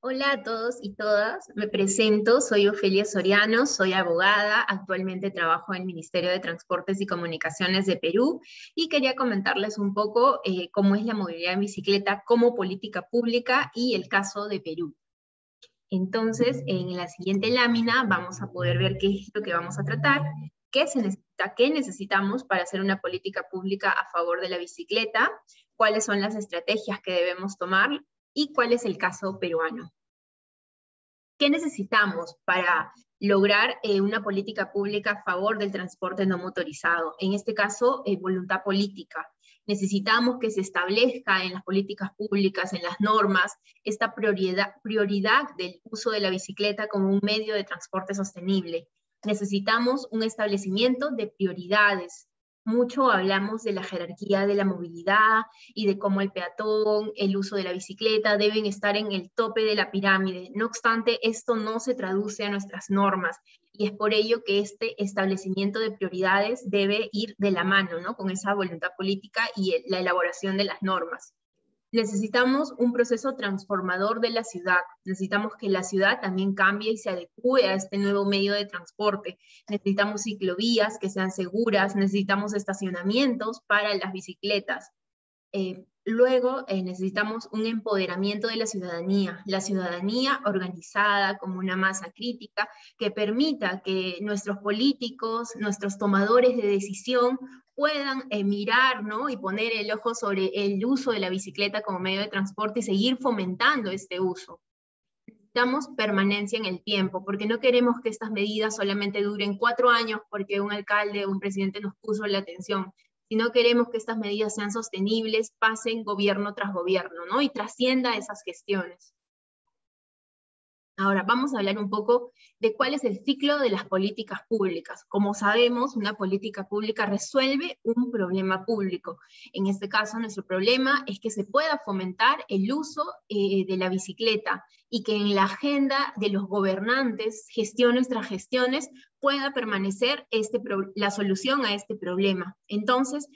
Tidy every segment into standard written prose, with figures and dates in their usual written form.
Hola a todos y todas, me presento, soy Ofelia Soriano, soy abogada, actualmente trabajo en el Ministerio de Transportes y Comunicaciones de Perú y quería comentarles un poco cómo es la movilidad en bicicleta como política pública y el caso de Perú. Entonces, en la siguiente lámina vamos a poder ver qué es lo que vamos a tratar, qué se necesita, qué necesitamos para hacer una política pública a favor de la bicicleta, cuáles son las estrategias que debemos tomar y cuál es el caso peruano. ¿Qué necesitamos para lograr una política pública a favor del transporte no motorizado? En este caso, voluntad política. Necesitamos que se establezca en las políticas públicas, en las normas, esta prioridad del uso de la bicicleta como un medio de transporte sostenible. Necesitamos un establecimiento de prioridades. Mucho hablamos de la jerarquía de la movilidad y de cómo el peatón, el uso de la bicicleta deben estar en el tope de la pirámide. No obstante, esto no se traduce a nuestras normas y es por ello que este establecimiento de prioridades debe ir de la mano, ¿no?, con esa voluntad política y la elaboración de las normas. Necesitamos un proceso transformador de la ciudad. Necesitamos que la ciudad también cambie y se adecue a este nuevo medio de transporte. Necesitamos ciclovías que sean seguras, necesitamos estacionamientos para las bicicletas. Luego necesitamos un empoderamiento de la ciudadanía organizada como una masa crítica que permita que nuestros políticos, nuestros tomadores de decisión puedan mirar, ¿no?, y poner el ojo sobre el uso de la bicicleta como medio de transporte y seguir fomentando este uso. Necesitamos permanencia en el tiempo, porque no queremos que estas medidas solamente duren 4 años porque un alcalde o un presidente nos puso la atención, sino queremos que estas medidas sean sostenibles, pasen gobierno tras gobierno, ¿no?, y trascienda esas gestiones. Ahora vamos a hablar un poco de cuál es el ciclo de las políticas públicas. Como sabemos, una política pública resuelve un problema público. En este caso, nuestro problema es que se pueda fomentar el uso de la bicicleta y que en la agenda de los gobernantes, gestiones tras gestiones, pueda permanecer la solución a este problema. Entonces,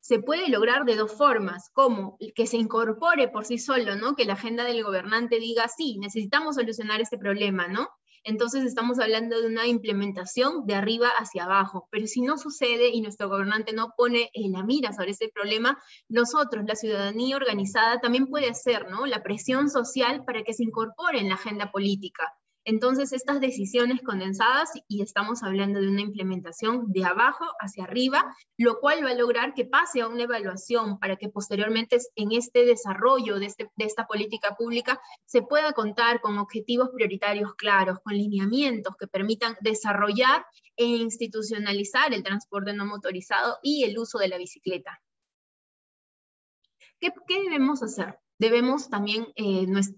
se puede lograr de dos formas, como que se incorpore por sí solo, ¿no?, que la agenda del gobernante diga, sí, necesitamos solucionar este problema, ¿no? Entonces estamos hablando de una implementación de arriba hacia abajo, pero si no sucede y nuestro gobernante no pone la mira sobre ese problema, nosotros, la ciudadanía organizada, también puede hacer, ¿no?, la presión social para que se incorpore en la agenda política. Entonces, estas decisiones condensadas, y estamos hablando de una implementación de abajo hacia arriba, lo cual va a lograr que pase a una evaluación para que posteriormente en este desarrollo de esta política pública se pueda contar con objetivos prioritarios claros, con lineamientos que permitan desarrollar e institucionalizar el transporte no motorizado y el uso de la bicicleta. ¿Qué debemos hacer? Debemos también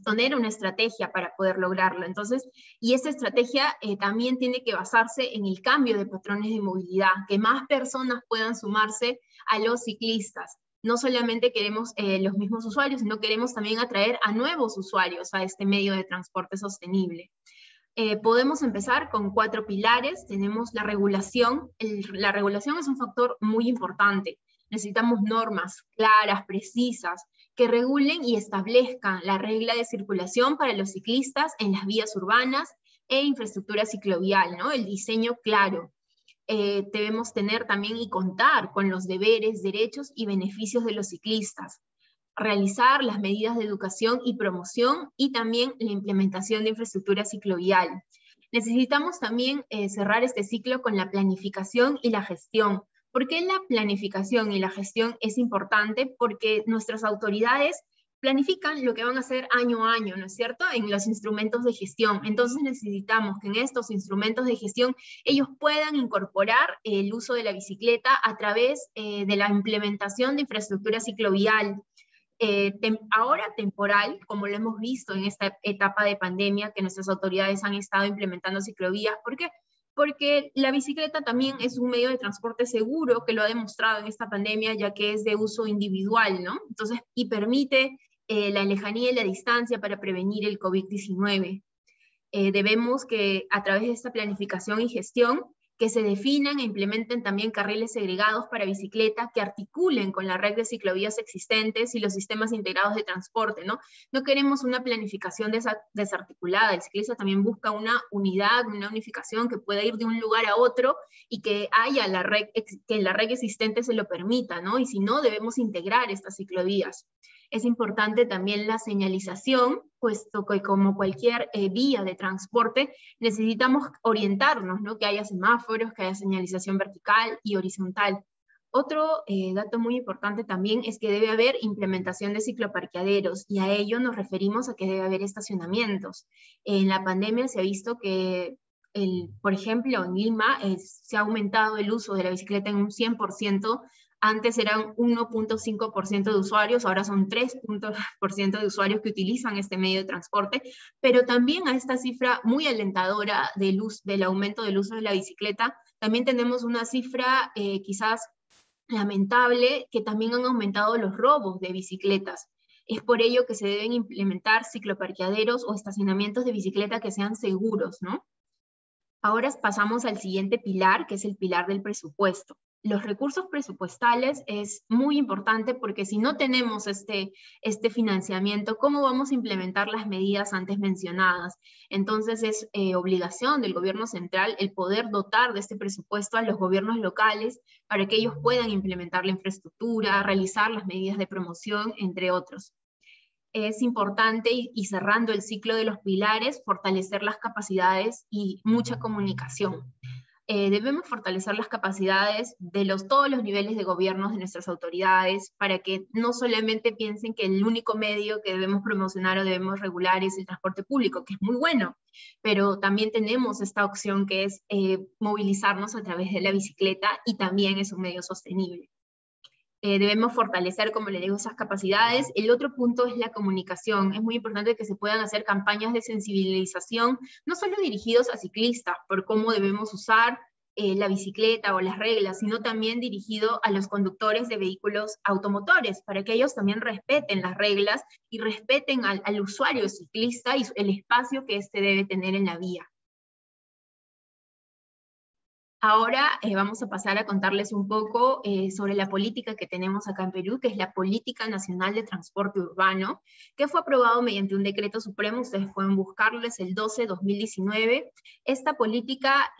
tener una estrategia para poder lograrlo. Entonces, y esta estrategia también tiene que basarse en el cambio de patrones de movilidad, que más personas puedan sumarse a los ciclistas. No solamente queremos los mismos usuarios, sino queremos también atraer a nuevos usuarios a este medio de transporte sostenible. Podemos empezar con 4 pilares. Tenemos la regulación. La regulación es un factor muy importante. Necesitamos normas claras, precisas, que regulen y establezcan la regla de circulación para los ciclistas en las vías urbanas e infraestructura ciclovial, ¿no?, el diseño claro. Debemos tener también y contar con los deberes, derechos y beneficios de los ciclistas. Realizar las medidas de educación y promoción y también la implementación de infraestructura ciclovial. Necesitamos también cerrar este ciclo con la planificación y la gestión. ¿Por qué la planificación y la gestión es importante? Porque nuestras autoridades planifican lo que van a hacer año a año, ¿no es cierto?, en los instrumentos de gestión. Entonces necesitamos que en estos instrumentos de gestión ellos puedan incorporar el uso de la bicicleta a través de la implementación de infraestructura ciclovial, ahora temporal, como lo hemos visto en esta etapa de pandemia, que nuestras autoridades han estado implementando ciclovías. ¿Por qué? Porque la bicicleta también es un medio de transporte seguro, que lo ha demostrado en esta pandemia, ya que es de uso individual, ¿no? Entonces, y permite la lejanía y la distancia para prevenir el COVID-19. Debemos que, a través de esta planificación y gestión, que se definan e implementen también carriles segregados para bicicleta que articulen con la red de ciclovías existentes y los sistemas integrados de transporte, ¿no? No queremos una planificación desarticulada. El ciclista también busca una unidad, una unificación que pueda ir de un lugar a otro y que haya que la red existente se lo permita, ¿no? Y si no, debemos integrar estas ciclovías. Es importante también la señalización, puesto que como cualquier vía de transporte necesitamos orientarnos, ¿no? Que haya semáforos, que haya señalización vertical y horizontal. Otro dato muy importante también es que debe haber implementación de cicloparqueaderos, y a ello nos referimos a que debe haber estacionamientos. En la pandemia se ha visto que, por ejemplo, en Lima se ha aumentado el uso de la bicicleta en un 100%. Antes eran 1.5% de usuarios, ahora son 3% de usuarios que utilizan este medio de transporte, pero también a esta cifra muy alentadora del aumento del uso de la bicicleta, también tenemos una cifra quizás lamentable, que también han aumentado los robos de bicicletas. Es por ello que se deben implementar cicloparqueaderos o estacionamientos de bicicleta que sean seguros, ¿no? Ahora pasamos al siguiente pilar, que es el pilar del presupuesto. Los recursos presupuestales es muy importante porque si no tenemos este financiamiento, ¿cómo vamos a implementar las medidas antes mencionadas? Entonces es obligación del gobierno central el poder dotar de este presupuesto a los gobiernos locales para que ellos puedan implementar la infraestructura, realizar las medidas de promoción, entre otros. Es importante, y cerrando el ciclo de los pilares, fortalecer las capacidades y mucha comunicación. Debemos fortalecer las capacidades de todos los niveles de gobierno de nuestras autoridades, para que no solamente piensen que el único medio que debemos promocionar o debemos regular es el transporte público, que es muy bueno, pero también tenemos esta opción que es movilizarnos a través de la bicicleta, y también es un medio sostenible. Debemos fortalecer, como le digo, esas capacidades. El otro punto es la comunicación. Es muy importante que se puedan hacer campañas de sensibilización, no solo dirigidos a ciclistas por cómo debemos usar la bicicleta o las reglas, sino también dirigido a los conductores de vehículos automotores, para que ellos también respeten las reglas y respeten al usuario ciclista y el espacio que éste debe tener en la vía. Ahora vamos a pasar a contarles un poco sobre la política que tenemos acá en Perú, que es la Política Nacional de Transporte Urbano, que fue aprobado mediante un decreto supremo. Ustedes pueden buscarles el 12/2019. Esta política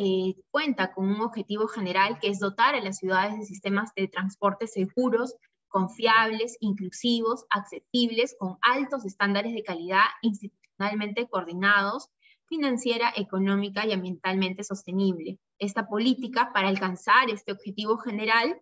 cuenta con un objetivo general, que es dotar a las ciudades de sistemas de transporte seguros, confiables, inclusivos, accesibles, con altos estándares de calidad, institucionalmente coordinados, financiera, económica y ambientalmente sostenible. Esta política, para alcanzar este objetivo general,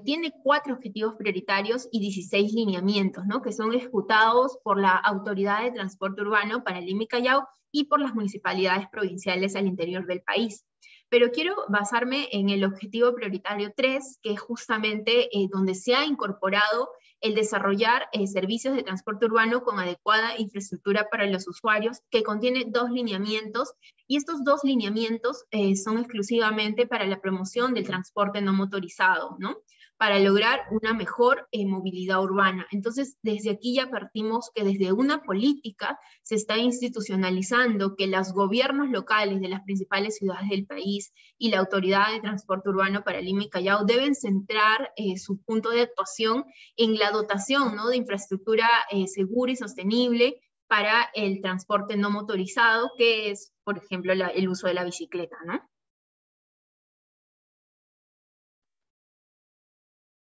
tiene 4 objetivos prioritarios y 16 lineamientos, ¿no? Que son ejecutados por la Autoridad de Transporte Urbano para Lima y Callao y por las municipalidades provinciales al interior del país. Pero quiero basarme en el objetivo prioritario 3, que es justamente donde se ha incorporado el desarrollar servicios de transporte urbano con adecuada infraestructura para los usuarios, que contiene 2 lineamientos, y estos 2 lineamientos son exclusivamente para la promoción del transporte no motorizado, ¿no? Para lograr una mejor movilidad urbana. Entonces, desde aquí ya partimos que desde una política se está institucionalizando que los gobiernos locales de las principales ciudades del país y la Autoridad de Transporte Urbano para Lima y Callao deben centrar su punto de actuación en la dotación, ¿no? de infraestructura segura y sostenible para el transporte no motorizado, que es, por ejemplo, el uso de la bicicleta, ¿no?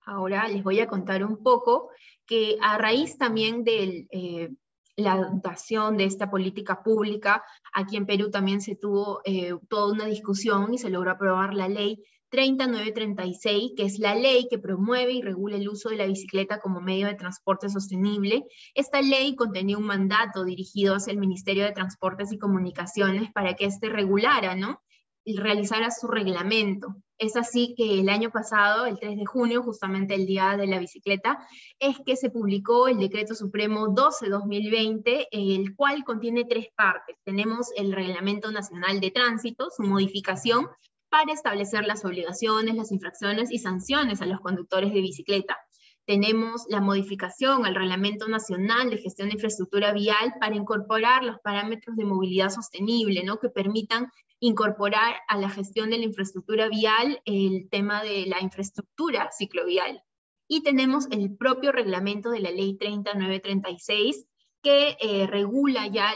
Ahora les voy a contar un poco que a raíz también de la adoptación de esta política pública, aquí en Perú también se tuvo toda una discusión y se logró aprobar la ley 30936, que es la ley que promueve y regula el uso de la bicicleta como medio de transporte sostenible. Esta ley contenía un mandato dirigido hacia el Ministerio de Transportes y Comunicaciones para que éste regulara, ¿no? y realizara su reglamento. Es así que el año pasado, el 3 de junio, justamente el día de la bicicleta, es que se publicó el Decreto Supremo 12/2020, el cual contiene 3 partes. Tenemos el Reglamento Nacional de Tránsito, su modificación, para establecer las obligaciones, las infracciones y sanciones a los conductores de bicicleta. Tenemos la modificación al Reglamento Nacional de Gestión de Infraestructura Vial para incorporar los parámetros de movilidad sostenible, ¿no? Que permitan incorporar a la gestión de la infraestructura vial el tema de la infraestructura ciclovial. Y tenemos el propio reglamento de la Ley 30936, que regula ya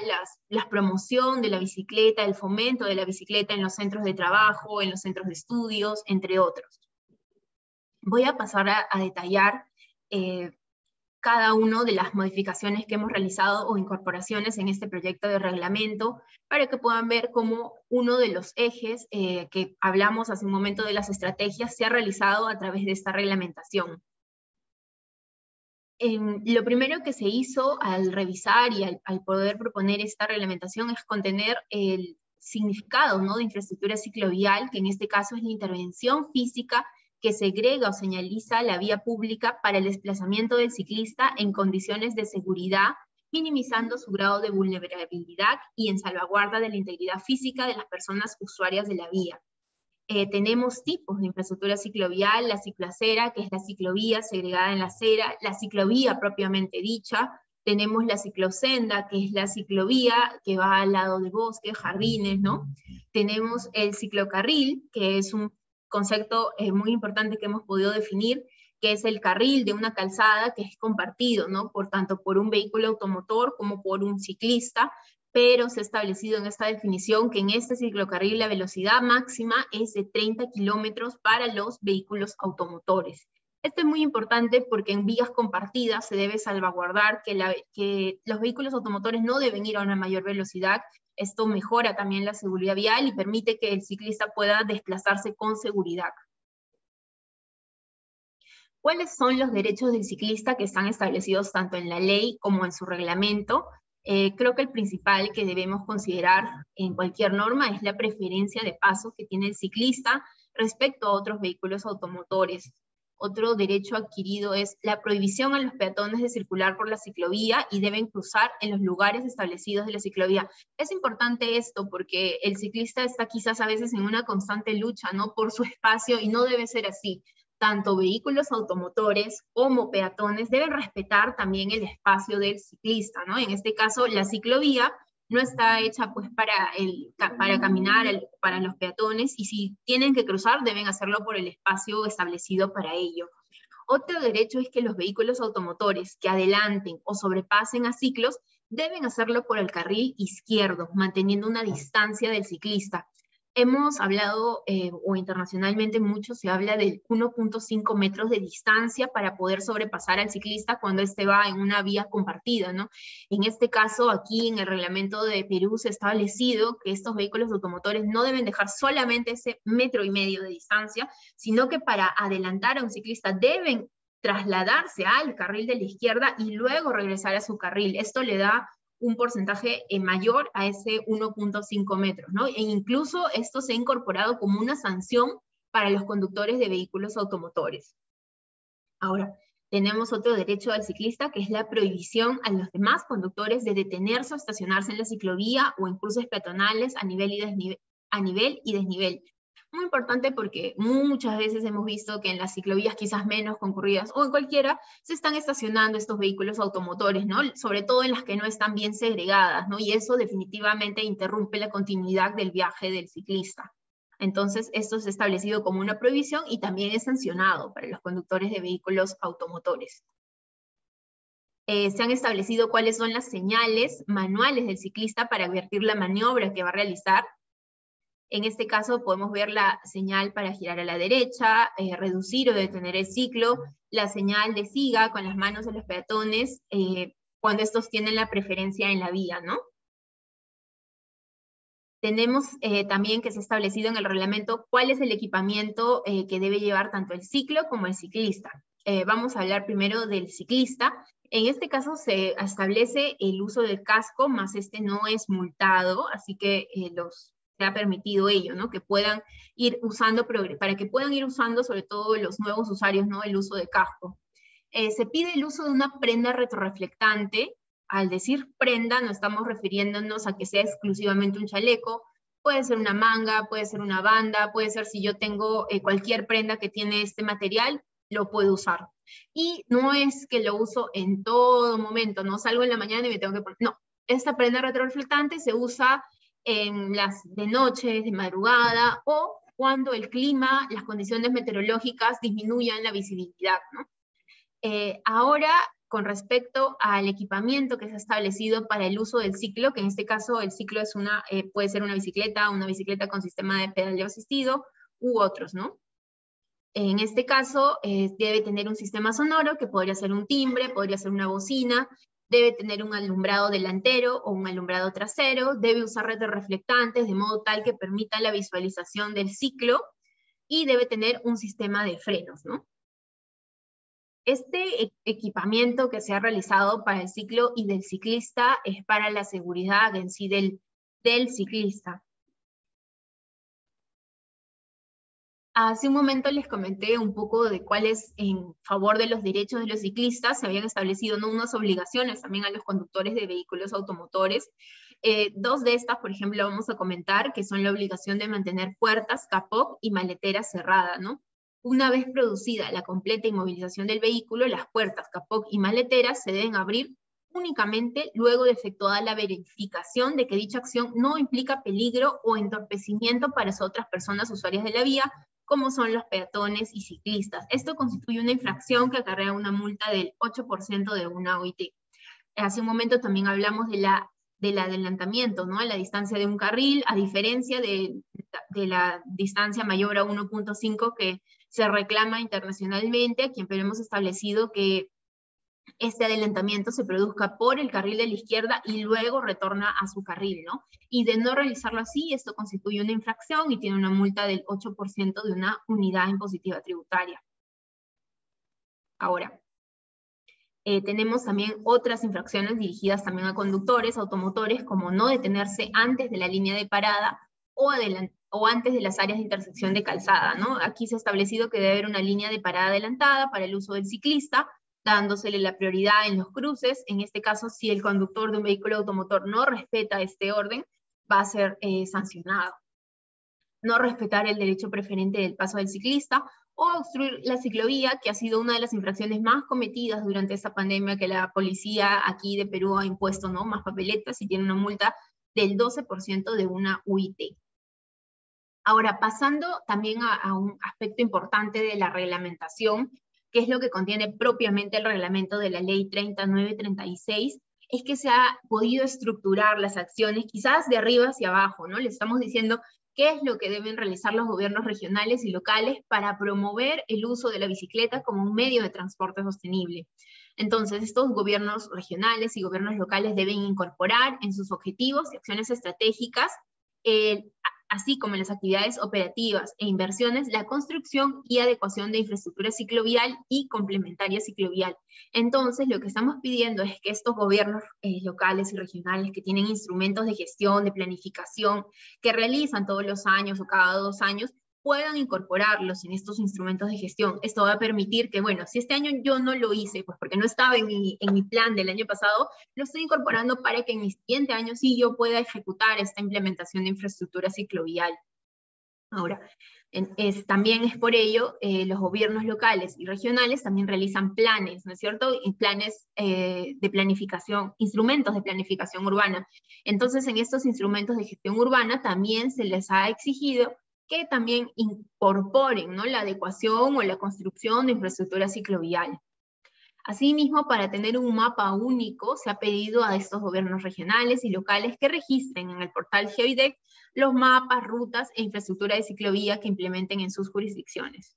la promoción de la bicicleta, el fomento de la bicicleta en los centros de trabajo, en los centros de estudios, entre otros. Voy a pasar a detallar cada una de las modificaciones que hemos realizado o incorporaciones en este proyecto de reglamento, para que puedan ver cómo uno de los ejes que hablamos hace un momento de las estrategias se ha realizado a través de esta reglamentación. Lo primero que se hizo al revisar y al poder proponer esta reglamentación es contener el significado, ¿no?, de infraestructura ciclovial, que en este caso es la intervención física que segrega o señaliza la vía pública para el desplazamiento del ciclista en condiciones de seguridad, minimizando su grado de vulnerabilidad y en salvaguarda de la integridad física de las personas usuarias de la vía. Tenemos tipos de infraestructura ciclovial: la cicloacera, que es la ciclovía segregada en la acera, la ciclovía propiamente dicha. Tenemos la ciclosenda, que es la ciclovía que va al lado de bosques, jardines, ¿no? Tenemos el ciclocarril, que es un concepto muy importante que hemos podido definir, que es el carril de una calzada que es compartido, ¿no?, por tanto por un vehículo automotor como por un ciclista, pero se ha establecido en esta definición que en este ciclocarril la velocidad máxima es de 30 kilómetros para los vehículos automotores. Esto es muy importante porque en vías compartidas se debe salvaguardar que los vehículos automotores no deben ir a una mayor velocidad. Esto mejora también la seguridad vial y permite que el ciclista pueda desplazarse con seguridad. ¿Cuáles son los derechos del ciclista que están establecidos tanto en la ley como en su reglamento? Creo que el principal que debemos considerar en cualquier norma es la preferencia de paso que tiene el ciclista respecto a otros vehículos automotores. Otro derecho adquirido es la prohibición a los peatones de circular por la ciclovía y deben cruzar en los lugares establecidos de la ciclovía. Es importante esto porque el ciclista está quizás a veces en una constante lucha, ¿no?, por su espacio, y no debe ser así. Tanto vehículos automotores como peatones deben respetar también el espacio del ciclista, ¿no? En este caso, la ciclovía no está hecha pues para caminar para los peatones, y si tienen que cruzar deben hacerlo por el espacio establecido para ello. Otro derecho es que los vehículos automotores que adelanten o sobrepasen a ciclos deben hacerlo por el carril izquierdo, manteniendo una distancia del ciclista. Hemos hablado, o internacionalmente mucho se habla de 1.5 metros de distancia para poder sobrepasar al ciclista cuando éste va en una vía compartida, ¿no? En este caso, aquí en el reglamento de Perú se ha establecido que estos vehículos automotores no deben dejar solamente ese 1,5 metros de distancia, sino que para adelantar a un ciclista deben trasladarse al carril de la izquierda y luego regresar a su carril. Esto le da un porcentaje mayor a ese 1.5 metros, ¿no? E incluso esto se ha incorporado como una sanción para los conductores de vehículos automotores. Ahora, tenemos otro derecho del ciclista, que es la prohibición a los demás conductores de detenerse o estacionarse en la ciclovía o en cruces peatonales a nivel y desnivel. Muy importante porque muchas veces hemos visto que en las ciclovías quizás menos concurridas o en cualquiera se están estacionando estos vehículos automotores, ¿no? Sobre todo en las que no están bien segregadas, ¿no? Y eso definitivamente interrumpe la continuidad del viaje del ciclista. Entonces, esto se ha establecido como una prohibición y también es sancionado para los conductores de vehículos automotores. Se han establecido cuáles son las señales manuales del ciclista para advertir la maniobra que va a realizar. En este caso podemos ver la señal para girar a la derecha, reducir o detener el ciclo, la señal de siga con las manos de los peatones, cuando estos tienen la preferencia en la vía, ¿no? Tenemos también que se ha establecido en el reglamento cuál es el equipamiento que debe llevar tanto el ciclo como el ciclista. Vamos a hablar primero del ciclista. En este caso se establece el uso del casco, más este no es multado, así que se ha permitido ello, ¿no? Que puedan ir usando, para que puedan ir usando, sobre todo los nuevos usuarios, ¿no?, el uso de casco. Se pide el uso de una prenda retroreflectante. Al decir prenda, no estamos refiriéndonos a que sea exclusivamente un chaleco, puede ser una manga, puede ser una banda, puede ser, si yo tengo cualquier prenda que tiene este material, lo puedo usar. Y no es que lo uso en todo momento, no salgo en la mañana y me tengo que poner, no, esta prenda retroreflectante se usa en las de noche, de madrugada, o cuando el clima, las condiciones meteorológicas disminuyan la visibilidad, ¿no? Ahora, con respecto al equipamiento que se ha establecido para el uso del ciclo, que en este caso el ciclo es puede ser una bicicleta con sistema de pedaleo asistido, u otros, ¿no? En este caso, debe tener un sistema sonoro, que podría ser un timbre, podría ser una bocina, debe tener un alumbrado delantero o un alumbrado trasero, debe usar retroreflectantes de modo tal que permita la visualización del ciclo, y debe tener un sistema de frenos, ¿no? Este equipamiento que se ha realizado para el ciclo y del ciclista es para la seguridad en sí del ciclista. Hace un momento les comenté un poco de cuáles, en favor de los derechos de los ciclistas, se habían establecido, ¿no?, unas obligaciones también a los conductores de vehículos automotores. Dos de estas, por ejemplo, vamos a comentar, que son la obligación de mantener puertas, capó y maletera cerrada, ¿no? Una vez producida la completa inmovilización del vehículo, las puertas, capó y maleteras se deben abrir únicamente luego de efectuada la verificación de que dicha acción no implica peligro o entorpecimiento para las otras personas usuarias de la vía, como son los peatones y ciclistas. Esto constituye una infracción que acarrea una multa del 8% de una OIT. Hace un momento también hablamos del adelantamiento, ¿no?, a la distancia de un carril, a diferencia de la distancia mayor a 1.5 que se reclama internacionalmente. Aquí en Perú hemos establecido que este adelantamiento se produzca por el carril de la izquierda y luego retorna a su carril, ¿no? Y de no realizarlo así, esto constituye una infracción y tiene una multa del 8% de una unidad impositiva tributaria. Ahora, tenemos también otras infracciones dirigidas también a conductores, automotores, como no detenerse antes de la línea de parada o antes de las áreas de intersección de calzada, ¿no? Aquí se ha establecido que debe haber una línea de parada adelantada para el uso del ciclista, dándosele la prioridad en los cruces. En este caso, si el conductor de un vehículo automotor no respeta este orden, va a ser sancionado. No respetar el derecho preferente del paso del ciclista, o obstruir la ciclovía, que ha sido una de las infracciones más cometidas durante esta pandemia, que la policía aquí de Perú ha impuesto, ¿no?, más papeletas y tiene una multa del 12% de una UIT. Ahora, pasando también a un aspecto importante de la reglamentación, que es lo que contiene propiamente el reglamento de la Ley 3936, es que se ha podido estructurar las acciones quizás de arriba hacia abajo, ¿no? Le estamos diciendo qué es lo que deben realizar los gobiernos regionales y locales para promover el uso de la bicicleta como un medio de transporte sostenible. Entonces, estos gobiernos regionales y gobiernos locales deben incorporar en sus objetivos y acciones estratégicas, así como en las actividades operativas e inversiones, la construcción y adecuación de infraestructura ciclovial y complementaria ciclovial. Entonces, lo que estamos pidiendo es que estos gobiernos locales y regionales, que tienen instrumentos de gestión, de planificación, que realizan todos los años o cada 2 años, puedan incorporarlos en estos instrumentos de gestión. Esto va a permitir que, bueno, si este año yo no lo hice, pues porque no estaba en mi plan del año pasado, lo estoy incorporando para que en mi siguiente año sí yo pueda ejecutar esta implementación de infraestructura ciclovial. Ahora, también es por ello, los gobiernos locales y regionales también realizan planes, ¿no es cierto? Y planes de planificación, instrumentos de planificación urbana. Entonces, en estos instrumentos de gestión urbana también se les ha exigido que también incorporen, ¿no?, la adecuación o la construcción de infraestructura ciclovial. Asimismo, para tener un mapa único, se ha pedido a estos gobiernos regionales y locales que registren en el portal GeoIDEC los mapas, rutas e infraestructura de ciclovía que implementen en sus jurisdicciones.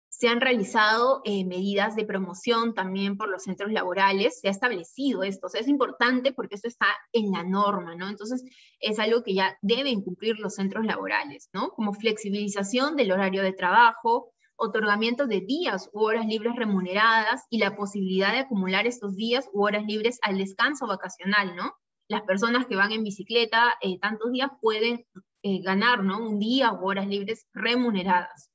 Se han realizado medidas de promoción también por los centros laborales, se ha establecido esto, o sea, es importante porque esto está en la norma, ¿no? Entonces, es algo que ya deben cumplir los centros laborales, ¿no? Como flexibilización del horario de trabajo, otorgamiento de días u horas libres remuneradas y la posibilidad de acumular estos días u horas libres al descanso vacacional, ¿no? Las personas que van en bicicleta tantos días pueden ganar, ¿no?, un día u horas libres remuneradas.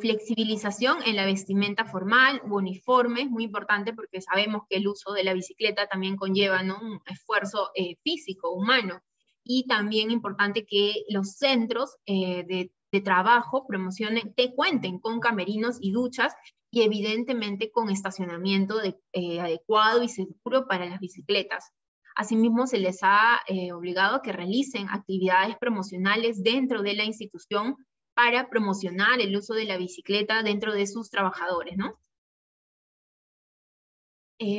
Flexibilización en la vestimenta formal u uniforme, muy importante porque sabemos que el uso de la bicicleta también conlleva, ¿no?, un esfuerzo físico, humano, y también importante que los centros de de trabajo promocionen, que cuenten con camerinos y duchas, y evidentemente con estacionamiento adecuado y seguro para las bicicletas. Asimismo, se les ha obligado a que realicen actividades promocionales dentro de la institución para promocionar el uso de la bicicleta dentro de sus trabajadores, ¿no?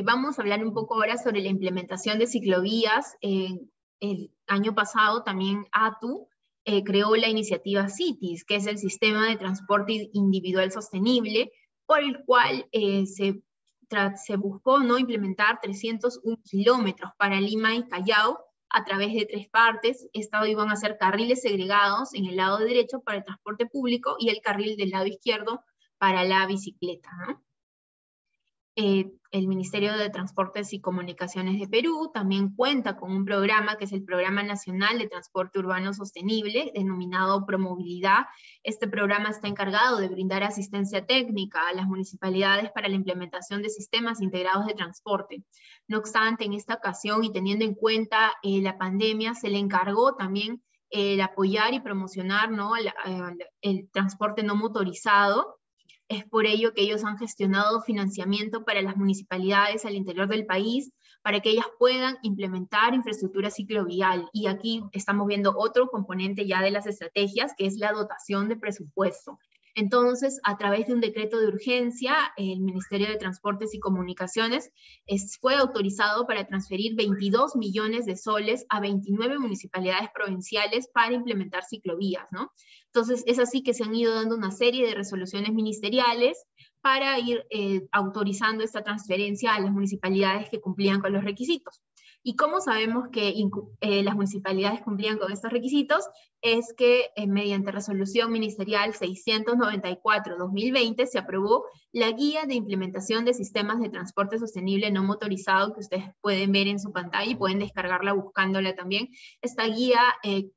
Vamos a hablar un poco ahora sobre la implementación de ciclovías. El año pasado también ATU creó la iniciativa CITIS, que es el Sistema de Transporte Individual Sostenible, por el cual se buscó, ¿no?, implementar 301 kilómetros para Lima y Callao a través de 3 partes. Estos iban a ser carriles segregados en el lado derecho para el transporte público y el carril del lado izquierdo para la bicicleta, ¿no? El Ministerio de Transportes y Comunicaciones de Perú también cuenta con un programa que es el Programa Nacional de Transporte Urbano Sostenible, denominado Promovilidad. Este programa está encargado de brindar asistencia técnica a las municipalidades para la implementación de sistemas integrados de transporte. No obstante, en esta ocasión, y teniendo en cuenta la pandemia, se le encargó también el apoyar y promocionar, ¿no?, el transporte no motorizado. Es por ello que ellos han gestionado financiamiento para las municipalidades al interior del país, para que ellas puedan implementar infraestructura ciclovial. Y aquí estamos viendo otro componente ya de las estrategias, que es la dotación de presupuesto. Entonces, a través de un decreto de urgencia, el Ministerio de Transportes y Comunicaciones fue autorizado para transferir 22 millones de soles a 29 municipalidades provinciales para implementar ciclovías, ¿no? Entonces, es así que se han ido dando una serie de resoluciones ministeriales para ir autorizando esta transferencia a las municipalidades que cumplían con los requisitos. ¿Y cómo sabemos que las municipalidades cumplían con estos requisitos? Es que mediante resolución ministerial 694-2020 se aprobó la guía de implementación de sistemas de transporte sostenible no motorizado, que ustedes pueden ver en su pantalla y pueden descargarla buscándola también. Esta guía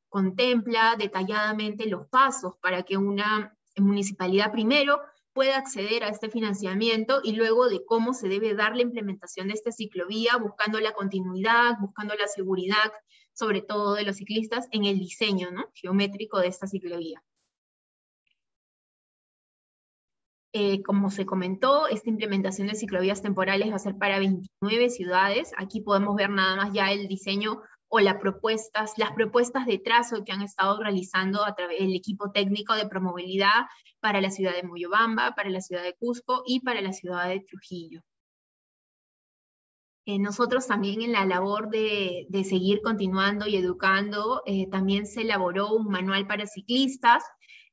contempla detalladamente los pasos para que una municipalidad primero pueda acceder a este financiamiento, y luego de cómo se debe dar la implementación de esta ciclovía, buscando la continuidad, buscando la seguridad, sobre todo de los ciclistas, en el diseño, ¿no?, geométrico de esta ciclovía. Como se comentó, esta implementación de ciclovías temporales va a ser para 29 ciudades. Aquí podemos ver nada más ya el diseño o las propuestas de trazo que han estado realizando a través del equipo técnico de promovilidad para la ciudad de Moyobamba, para la ciudad de Cusco y para la ciudad de Trujillo. Nosotros también, en la labor de seguir continuando y educando, también se elaboró un manual para ciclistas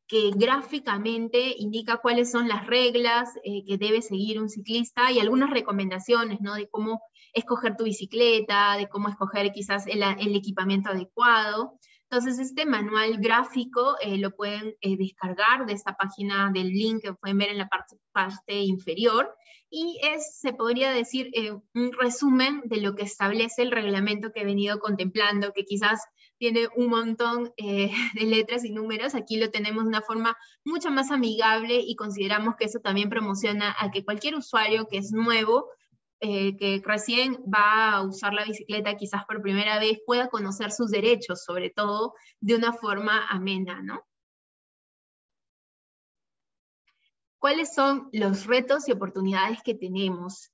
que gráficamente indica cuáles son las reglas que debe seguir un ciclista, y algunas recomendaciones, ¿no?, de cómo escoger tu bicicleta, de cómo escoger quizás el equipamiento adecuado. Entonces, este manual gráfico lo pueden descargar de esta página, del link que pueden ver en la parte inferior, y se podría decir, un resumen de lo que establece el reglamento que he venido contemplando, que quizás tiene un montón de letras y números. Aquí lo tenemos de una forma mucho más amigable, y consideramos que eso también promociona a que cualquier usuario que es nuevo, que recién va a usar la bicicleta quizás por primera vez, pueda conocer sus derechos, sobre todo de una forma amena, ¿no? ¿Cuáles son los retos y oportunidades que tenemos?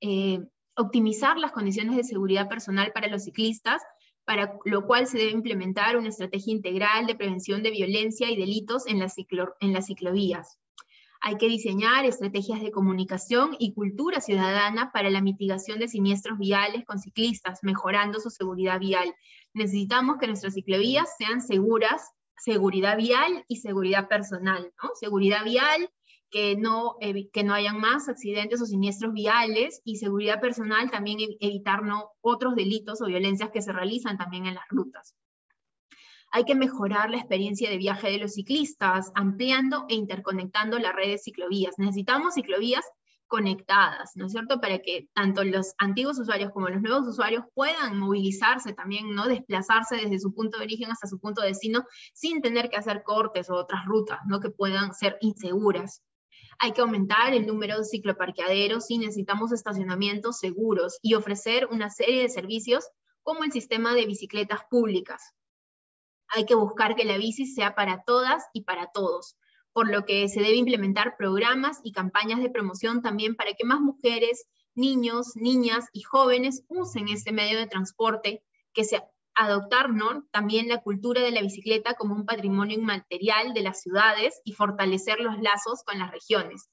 Optimizar las condiciones de seguridad personal para los ciclistas, para lo cual se debe implementar una estrategia integral de prevención de violencia y delitos en las ciclovías. Hay que diseñar estrategias de comunicación y cultura ciudadana para la mitigación de siniestros viales con ciclistas, mejorando su seguridad vial. Necesitamos que nuestras ciclovías sean seguras, seguridad vial y seguridad personal, ¿no? Seguridad vial, que no hayan más accidentes o siniestros viales, y seguridad personal también, evitar otros delitos o violencias que se realizan también en las rutas. Hay que mejorar la experiencia de viaje de los ciclistas, ampliando e interconectando la red de ciclovías. Necesitamos ciclovías conectadas, ¿no es cierto?, para que tanto los antiguos usuarios como los nuevos usuarios puedan movilizarse también, ¿no?, desplazarse desde su punto de origen hasta su punto de destino, sin tener que hacer cortes o otras rutas, ¿no?, que puedan ser inseguras. Hay que aumentar el número de cicloparqueaderos, y necesitamos estacionamientos seguros, y ofrecer una serie de servicios como el sistema de bicicletas públicas. Hay que buscar que la bici sea para todas y para todos, por lo que se debe implementar programas y campañas de promoción también para que más mujeres, niños, niñas y jóvenes usen este medio de transporte, que se adoptar, ¿no?, también la cultura de la bicicleta como un patrimonio inmaterial de las ciudades y fortalecer los lazos con las regiones.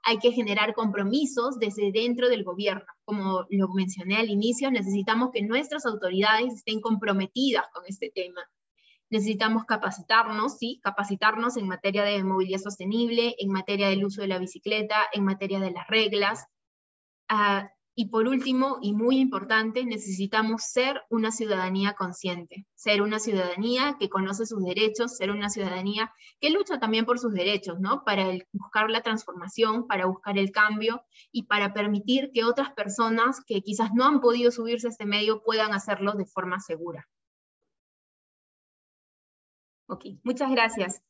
Hay que generar compromisos desde dentro del gobierno. Como lo mencioné al inicio, necesitamos que nuestras autoridades estén comprometidas con este tema. Necesitamos capacitarnos, ¿sí? Capacitarnos en materia de movilidad sostenible, en materia del uso de la bicicleta, en materia de las reglas. Y por último, y muy importante, necesitamos ser una ciudadanía consciente, ser una ciudadanía que conoce sus derechos, ser una ciudadanía que lucha también por sus derechos, ¿no? Para buscar la transformación, para buscar el cambio y para permitir que otras personas que quizás no han podido subirse a este medio puedan hacerlo de forma segura. Ok, muchas gracias.